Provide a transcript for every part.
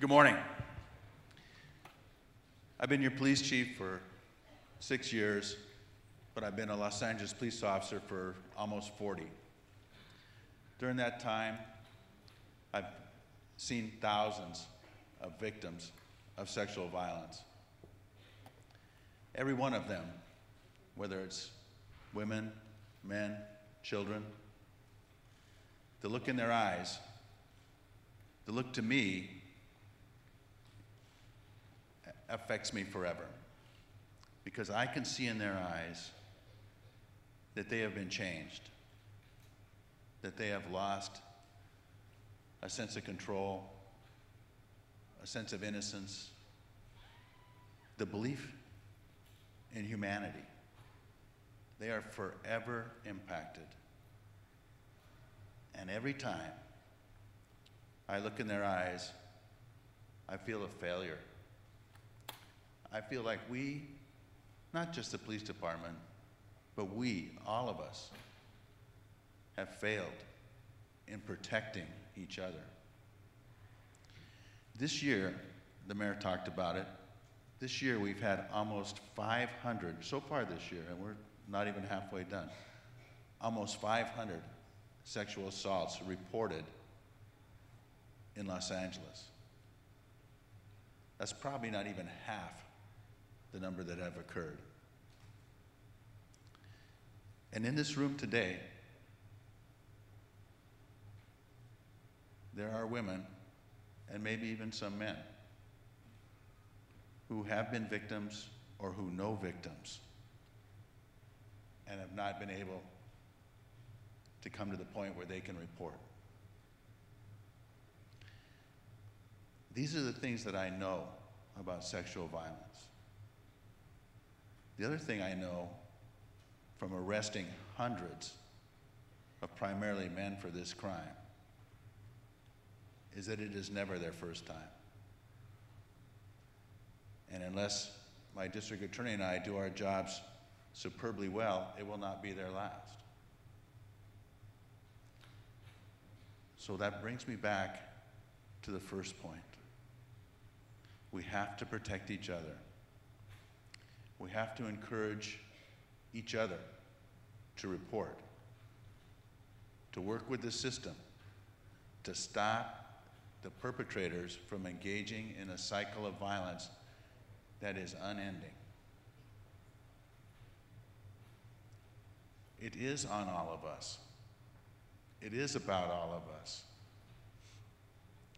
Good morning. I've been your police chief for 6 years, but I've been a Los Angeles police officer for almost 40. During that time, I've seen thousands of victims of sexual violence. Every one of them, whether it's women, men, children, the look in their eyes, the look to me affects me forever, because I can see in their eyes that they have been changed, that they have lost a sense of control, a sense of innocence, the belief in humanity. They are forever impacted. And every time I look in their eyes, I feel a failure. I feel like we, not just the police department, but we, all of us, have failed in protecting each other. This year, the mayor talked about it, this year we've had almost 500, so far this year, and we're not even halfway done, almost 500 sexual assaults reported in Los Angeles. That's probably not even half the number that have occurred. And in this room today, there are women, and maybe even some men, who have been victims or who know victims and have not been able to come to the point where they can report. These are the things that I know about sexual violence. The other thing I know from arresting hundreds of primarily men for this crime is that it is never their first time. And unless my district attorney and I do our jobs superbly well, it will not be their last. So that brings me back to the first point. We have to protect each other. We have to encourage each other to report, to work with the system, to stop the perpetrators from engaging in a cycle of violence that is unending. It is on all of us. It is about all of us.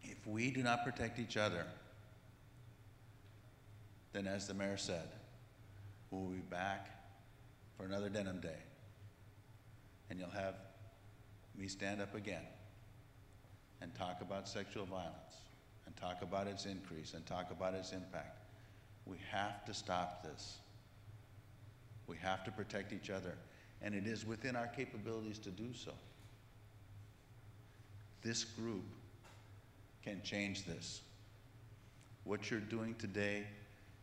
If we do not protect each other, then as the mayor said, we'll be back for another Denim Day. And you'll have me stand up again and talk about sexual violence, and talk about its increase, and talk about its impact. We have to stop this. We have to protect each other, and it is within our capabilities to do so. This group can change this. What you're doing today,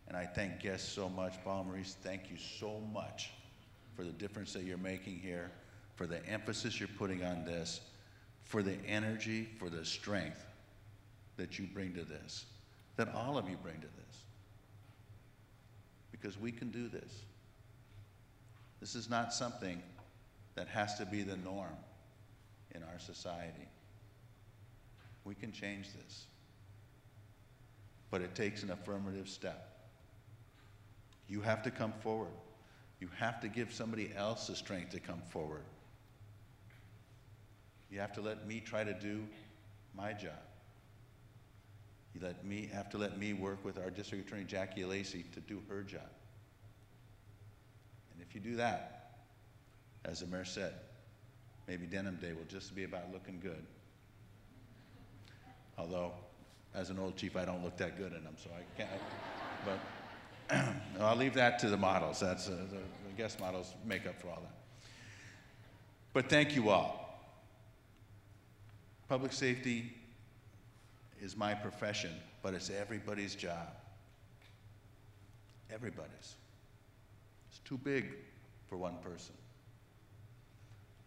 and I thank guests so much, Paul Maurice, thank you so much for the difference that you're making here, for the emphasis you're putting on this, for the energy, for the strength that you bring to this, that all of you bring to this. Because we can do this. This is not something that has to be the norm in our society. We can change this. But it takes an affirmative step. You have to come forward. You have to give somebody else the strength to come forward. You have to let me try to do my job. You have to let me work with our district attorney, Jackie Lacey, to do her job. And if you do that, as the mayor said, maybe Denim Day will just be about looking good. Although, as an old chief, I don't look that good in them, so I can't. But I'll leave that to the models. That's the guest models make up for all that. But thank you all. Public safety is my profession, but it's everybody's job. Everybody's. It's too big for one person.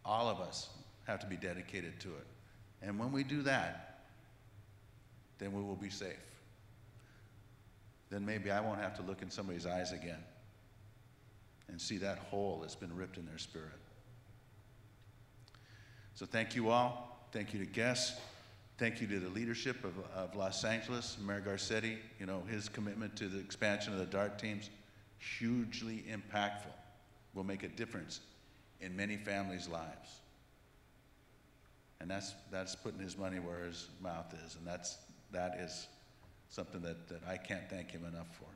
All of us have to be dedicated to it. And when we do that, then we will be safe. then maybe I won't have to look in somebody's eyes again and see that hole that's been ripped in their spirit. So thank you all. Thank you to guests. Thank you to the leadership of Los Angeles, Mayor Garcetti. You know, his commitment to the expansion of the DART teams, hugely impactful, will make a difference in many families' lives. And that's putting his money where his mouth is, and that is something that I can't thank him enough for.